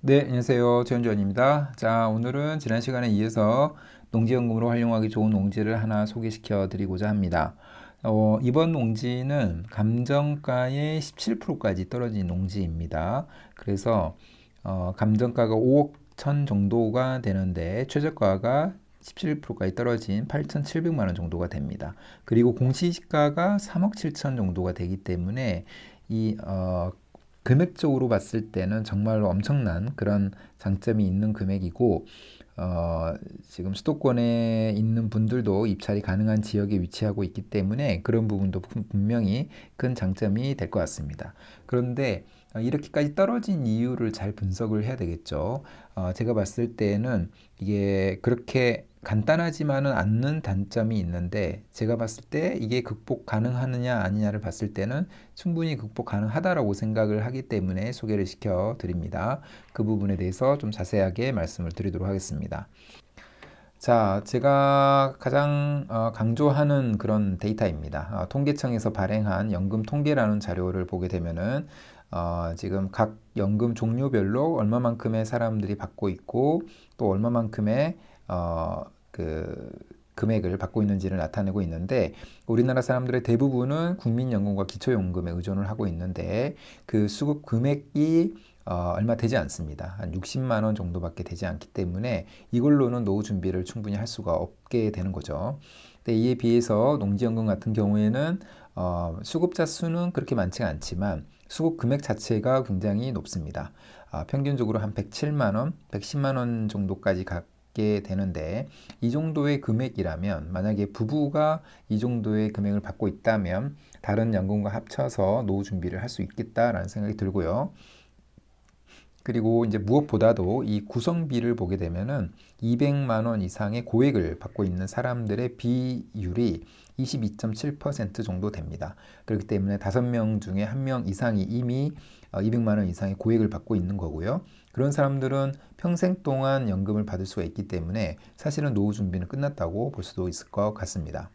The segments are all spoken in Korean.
네, 안녕하세요. 최현주원입니다. 자, 오늘은 지난 시간에 이어서 농지연금으로 활용하기 좋은 농지를 하나 소개시켜 드리고자 합니다. 이번 농지는 감정가의 17%까지 떨어진 농지입니다. 그래서 감정가가 5억 천 정도가 되는데 최저가가 17%까지 떨어진 8,700만 원 정도가 됩니다. 그리고 공시지가가 3억 7천 정도가 되기 때문에 이 금액적으로 봤을 때는 정말로 엄청난 그런 장점이 있는 금액이고, 지금 수도권에 있는 분들도 입찰이 가능한 지역에 위치하고 있기 때문에 그런 부분도 분명히 큰 장점이 될 것 같습니다. 그런데 이렇게까지 떨어진 이유를 잘 분석을 해야 되겠죠. 제가 봤을 때는 이게 그렇게 간단하지만은 않는 단점이 있는데, 제가 봤을 때 이게 극복 가능하느냐 아니냐를 봤을 때는 충분히 극복 가능하다라고 생각을 하기 때문에 소개를 시켜 드립니다. 그 부분에 대해서 좀 자세하게 말씀을 드리도록 하겠습니다. 자, 제가 가장 강조하는 그런 데이터입니다. 통계청에서 발행한 연금 통계라는 자료를 보게 되면은 지금 각 연금 종류별로 얼마만큼의 사람들이 받고 있고 또 얼마만큼의 그 금액을 받고 있는지를 나타내고 있는데, 우리나라 사람들의 대부분은 국민연금과 기초연금에 의존을 하고 있는데 그 수급 금액이 얼마 되지 않습니다. 한 60만 원 정도밖에 되지 않기 때문에 이걸로는 노후 준비를 충분히 할 수가 없게 되는 거죠. 근데 이에 비해서 농지연금 같은 경우에는 수급자 수는 그렇게 많지가 않지만 수급 금액 자체가 굉장히 높습니다. 평균적으로 한 107만 원, 110만 원 정도까지 갖게 되는데, 이 정도의 금액이라면 만약에 부부가 이 정도의 금액을 받고 있다면 다른 연금과 합쳐서 노후 준비를 할 수 있겠다라는 생각이 들고요. 그리고 이제 무엇보다도 이 구성비를 보게 되면은 200만 원 이상의 고액을 받고 있는 사람들의 비율이 22.7% 정도 됩니다. 그렇기 때문에 5명 중에 1명 이상이 이미 200만 원 이상의 고액을 받고 있는 거고요. 그런 사람들은 평생 동안 연금을 받을 수가 있기 때문에 사실은 노후 준비는 끝났다고 볼 수도 있을 것 같습니다.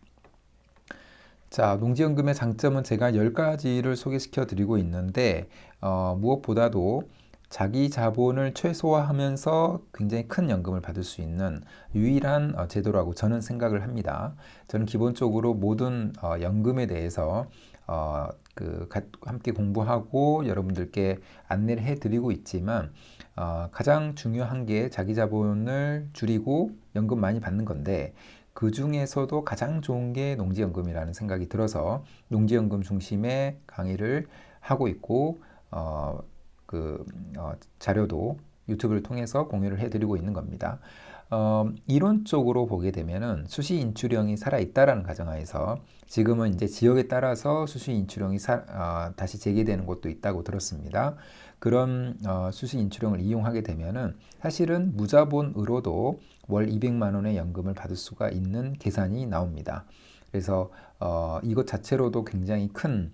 자, 농지연금의 장점은 제가 10가지를 소개시켜 드리고 있는데, 무엇보다도 자기 자본을 최소화하면서 굉장히 큰 연금을 받을 수 있는 유일한 제도라고 저는 생각을 합니다. 저는 기본적으로 모든 연금에 대해서 함께 공부하고 여러분들께 안내를 해드리고 있지만, 가장 중요한 게 자기 자본을 줄이고 연금 많이 받는 건데, 그 중에서도 가장 좋은 게 농지연금이라는 생각이 들어서 농지연금 중심의 강의를 하고 있고, 자료도 유튜브를 통해서 공유를 해드리고 있는 겁니다. 이론적으로 보게 되면은 수시 인출형이 살아있다라는 가정하에서, 지금은 이제 지역에 따라서 수시 인출형이 다시 재개되는 곳도 있다고 들었습니다. 그런 수시 인출형을 이용하게 되면은 사실은 무자본으로도 월 200만 원의 연금을 받을 수가 있는 계산이 나옵니다. 그래서 이것 자체로도 굉장히 큰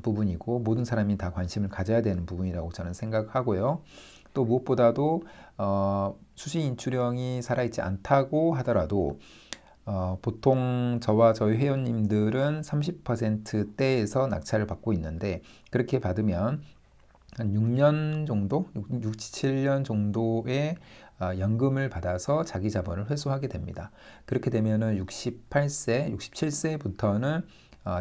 부분이고 모든 사람이 다 관심을 가져야 되는 부분이라고 저는 생각하고요. 또 무엇보다도 수시 인출형이 살아있지 않다고 하더라도 보통 저와 저희 회원님들은 30%대에서 낙찰을 받고 있는데, 그렇게 받으면 한 6년 정도, 6, 7년 정도의 연금을 받아서 자기 자본을 회수하게 됩니다. 그렇게 되면은 68세, 67세부터는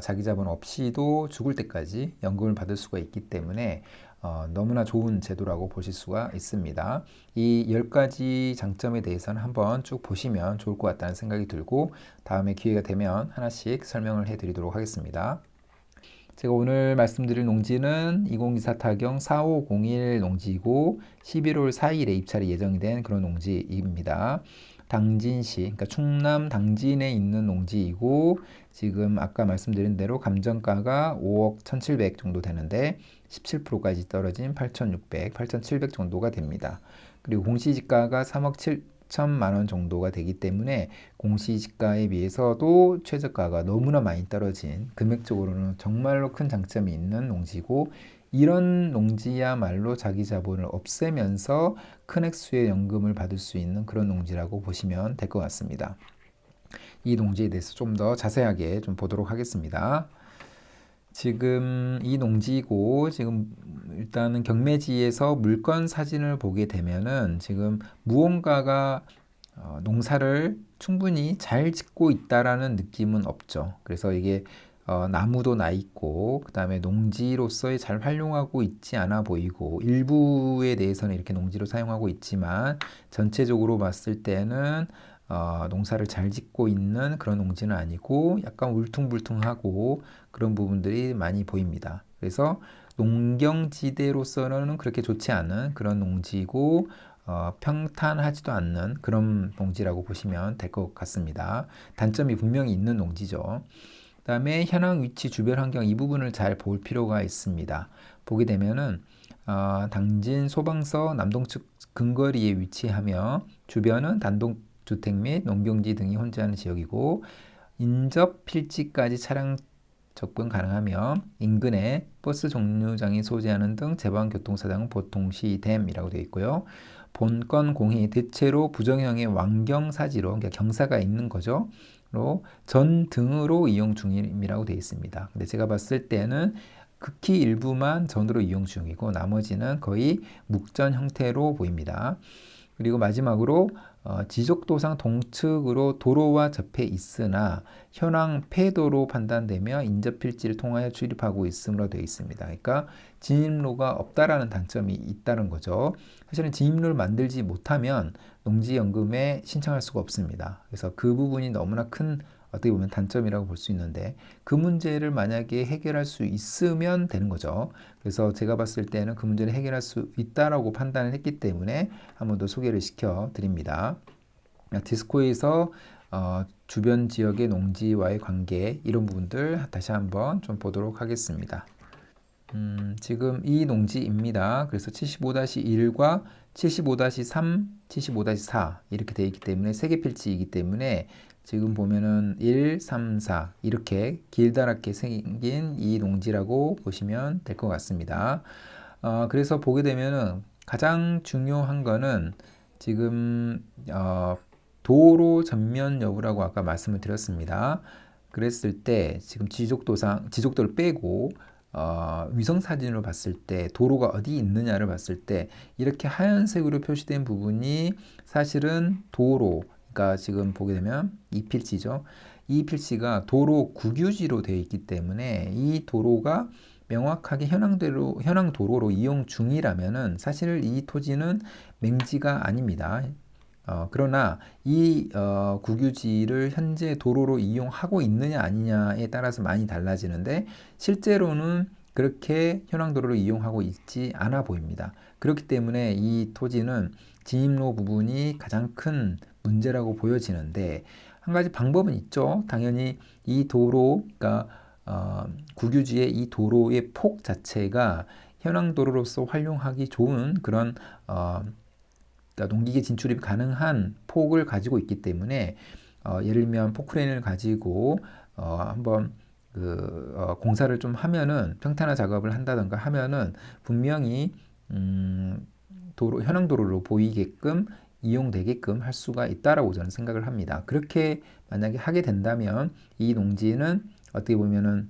자기 자본 없이도 죽을 때까지 연금을 받을 수가 있기 때문에 너무나 좋은 제도라고 보실 수가 있습니다. 이 10가지 장점에 대해서는 한번 쭉 보시면 좋을 것 같다는 생각이 들고, 다음에 기회가 되면 하나씩 설명을 해드리도록 하겠습니다. 제가 오늘 말씀드릴 농지는 2024 타경 4501 농지이고 11월 4일에 입찰이 예정된 그런 농지입니다. 당진시, 그러니까 충남 당진에 있는 농지이고, 지금 아까 말씀드린 대로 감정가가 5억 1,700 정도 되는데 17%까지 떨어진 8,600, 8,700 정도가 됩니다. 그리고 공시지가가 3억 7천만 원 정도가 되기 때문에 공시지가에 비해서도 최저가가 너무나 많이 떨어진, 금액적으로는 정말로 큰 장점이 있는 농지고, 이런 농지야말로 자기 자본을 없애면서 큰 액수의 연금을 받을 수 있는 그런 농지라고 보시면 될 것 같습니다. 이 농지에 대해서 좀 더 자세하게 좀 보도록 하겠습니다. 지금 이 농지고 지금 일단은 경매지에서 물건 사진을 보게 되면은 지금 무언가가 농사를 충분히 잘 짓고 있다라는 느낌은 없죠. 그래서 이게 나무도 나 있고 그다음에 농지로서의 잘 활용하고 있지 않아 보이고 일부에 대해서는 이렇게 농지로 사용하고 있지만 전체적으로 봤을 때는 농사를 잘 짓고 있는 그런 농지는 아니고 약간 울퉁불퉁하고 그런 부분들이 많이 보입니다. 그래서 농경지대로서는 그렇게 좋지 않은 그런 농지고 평탄하지도 않는 그런 농지라고 보시면 될 것 같습니다. 단점이 분명히 있는 농지죠. 그다음에 현황 위치 주변 환경 이 부분을 잘 볼 필요가 있습니다. 보게 되면은 당진 소방서 남동측 근거리에 위치하며 주변은 단독주택 및 농경지 등이 혼재하는 지역이고 인접 필지까지 차량 접근 가능하며 인근에 버스 종류장이 소재하는 등 제방교통사장은 보통 시됨이라고 되어 있고요. 본건 공이 대체로 부정형의 왕경사지로 그러니까 경사가 있는 거죠. 전 등으로 이용 중임이라고 되어 있습니다. 근데 제가 봤을 때는 극히 일부만 전으로 이용 중이고 나머지는 거의 묵전 형태로 보입니다. 그리고 마지막으로 지적도상 동측으로 도로와 접해 있으나 현황 폐도로 판단되며 인접필지를 통하여 출입하고 있음으로 되어 있습니다. 그러니까 진입로가 없다라는 단점이 있다는 거죠. 사실은 진입로를 만들지 못하면 농지연금에 신청할 수가 없습니다. 그래서 그 부분이 너무나 큰 어떻게 보면 단점이라고 볼 수 있는데 그 문제를 만약에 해결할 수 있으면 되는 거죠. 그래서 제가 봤을 때는 그 문제를 해결할 수 있다라고 판단을 했기 때문에 한 번 더 소개를 시켜 드립니다. 디스코에서 주변 지역의 농지와의 관계 이런 부분들 다시 한번 좀 보도록 하겠습니다. 지금 이 농지입니다. 그래서 75-1과 75-3, 75-4 이렇게 되어 있기 때문에 세 개 필지이기 때문에 지금 보면은 1, 3, 4 이렇게 길다랗게 생긴 이 농지라고 보시면 될 것 같습니다. 그래서 보게 되면은 가장 중요한 거는 지금 도로 전면 여부라고 아까 말씀을 드렸습니다. 그랬을 때 지금 지적도를 빼고 위성 사진으로 봤을 때 도로가 어디 있느냐를 봤을 때 이렇게 하얀색으로 표시된 부분이 사실은 도로, 그러니까 지금 보게 되면 이 필지죠. 이 필지가 도로 국유지로 되어 있기 때문에 이 도로가 명확하게 현황 도로로 이용 중이라면은 사실 이 토지는 맹지가 아닙니다. 그러나 이 국유지를 현재 도로로 이용하고 있느냐 아니냐에 따라서 많이 달라지는데 실제로는 그렇게 현황도로를 이용하고 있지 않아 보입니다. 그렇기 때문에 이 토지는 진입로 부분이 가장 큰 문제라고 보여지는데 한 가지 방법은 있죠. 당연히 이 도로, 그러니까 국유지의 이 도로의 폭 자체가 현황도로로서 활용하기 좋은 그런 그러니까 농기계 진출이 가능한 폭을 가지고 있기 때문에 예를 들면 포크레인을 가지고 한번 공사를 좀 하면은 평탄화 작업을 한다던가 하면은 분명히 현황 도로로 보이게끔 이용되게끔 할 수가 있다라고 저는 생각을 합니다. 그렇게 만약에 하게 된다면 이 농지는 어떻게 보면은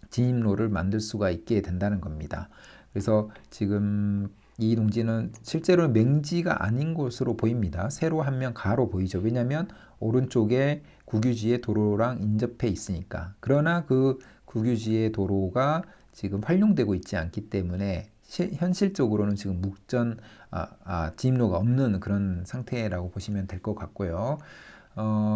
진입로를 만들 수가 있게 된다는 겁니다. 그래서 지금 이 농지는 실제로는 맹지가 아닌 것으로 보입니다. 세로 한 면 가로 보이죠. 왜냐하면 오른쪽에 국유지의 도로랑 인접해 있으니까. 그러나 그 국유지의 도로가 지금 활용되고 있지 않기 때문에 현실적으로는 지금 진입로가 없는 그런 상태라고 보시면 될 것 같고요.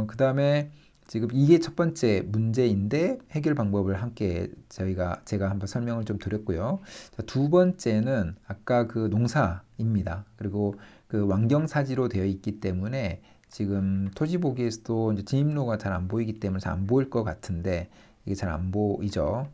그 다음에 지금 이게 첫 번째 문제인데 해결 방법을 함께 제가 한번 설명을 좀 드렸고요. 자, 두 번째는 아까 그 농사입니다. 그리고 그 왕경사지로 되어 있기 때문에 지금 토지 보기에서도 이제 진입로가 잘 안 보이기 때문에 잘 안 보일 것 같은데 이게 잘 안 보이죠.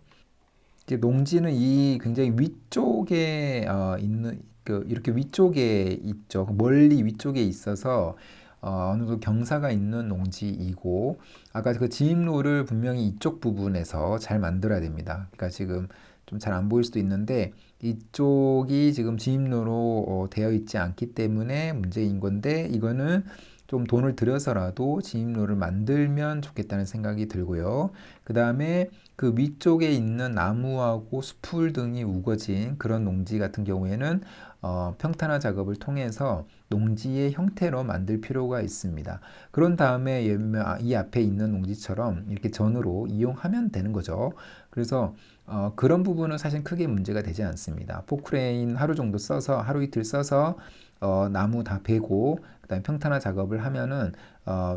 이제 농지는 이 굉장히 위쪽에 있는 이렇게 위쪽에 있죠. 멀리 위쪽에 있어서 어느 정도 경사가 있는 농지이고 아까 그 진입로를 분명히 이쪽 부분에서 잘 만들어야 됩니다. 그러니까 지금 좀 잘 안 보일 수도 있는데 이쪽이 지금 진입로로 되어 있지 않기 때문에 문제인 건데 이거는 좀 돈을 들여서라도 진입로를 만들면 좋겠다는 생각이 들고요. 그 다음에 그 위쪽에 있는 나무하고 수풀 등이 우거진 그런 농지 같은 경우에는 평탄화 작업을 통해서 농지의 형태로 만들 필요가 있습니다. 그런 다음에 이 앞에 있는 농지처럼 이렇게 전으로 이용하면 되는 거죠. 그래서 그런 부분은 사실 크게 문제가 되지 않습니다. 포크레인 하루 정도 써서 하루 이틀 써서 나무 다 베고 그다음에 평탄화 작업을 하면은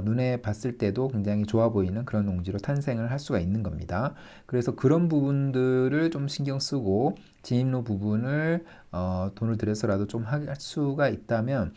눈에 봤을 때도 굉장히 좋아 보이는 그런 농지로 탄생을 할 수가 있는 겁니다. 그래서 그런 부분들을 좀 신경 쓰고 진입로 부분을 돈을 들여서라도 좀 할 수가 있다면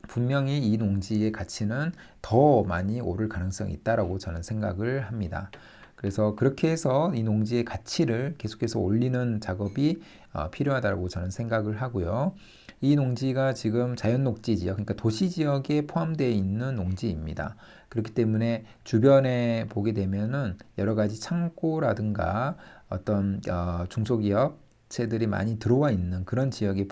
분명히 이 농지의 가치는 더 많이 오를 가능성이 있다라고 저는 생각을 합니다. 그래서 그렇게 해서 이 농지의 가치를 계속해서 올리는 작업이 필요하다고 저는 생각을 하고요. 이 농지가 지금 자연녹지 지역, 그러니까 도시 지역에 포함되어 있는 농지입니다. 그렇기 때문에 주변에 보게 되면은 여러 가지 창고라든가 어떤 중소기업체들이 많이 들어와 있는 그런 지역에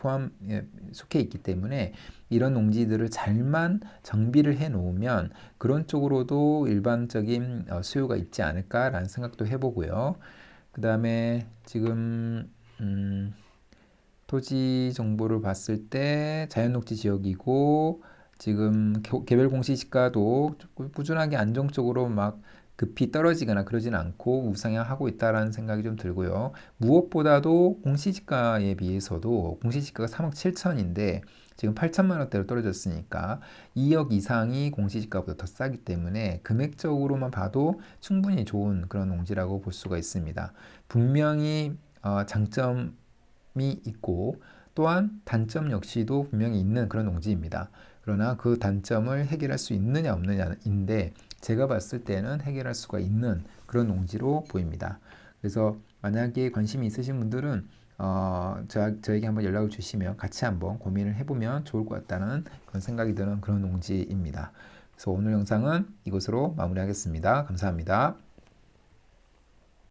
속해 있기 때문에 이런 농지들을 잘만 정비를 해 놓으면 그런 쪽으로도 일반적인 수요가 있지 않을까라는 생각도 해보고요. 그 다음에 지금 토지 정보를 봤을 때 자연녹지 지역이고 지금 개별 공시지가도 꾸준하게 안정적으로 막 급히 떨어지거나 그러진 않고 우상향하고 있다라는 생각이 좀 들고요. 무엇보다도 공시지가에 비해서도 공시지가가 3억 7천인데 지금 8천만 원대로 떨어졌으니까 2억 이상이 공시지가보다 더 싸기 때문에 금액적으로만 봐도 충분히 좋은 그런 농지라고 볼 수가 있습니다. 분명히 장점이 있고 또한 단점 역시도 분명히 있는 그런 농지입니다. 그러나 그 단점을 해결할 수 있느냐 없느냐인데 제가 봤을 때는 해결할 수가 있는 그런 농지로 보입니다. 그래서 만약에 관심이 있으신 분들은 저에게 한번 연락을 주시면 같이 한번 고민을 해보면 좋을 것 같다는 그런 생각이 드는 그런 농지입니다. 그래서 오늘 영상은 이것으로 마무리하겠습니다. 감사합니다.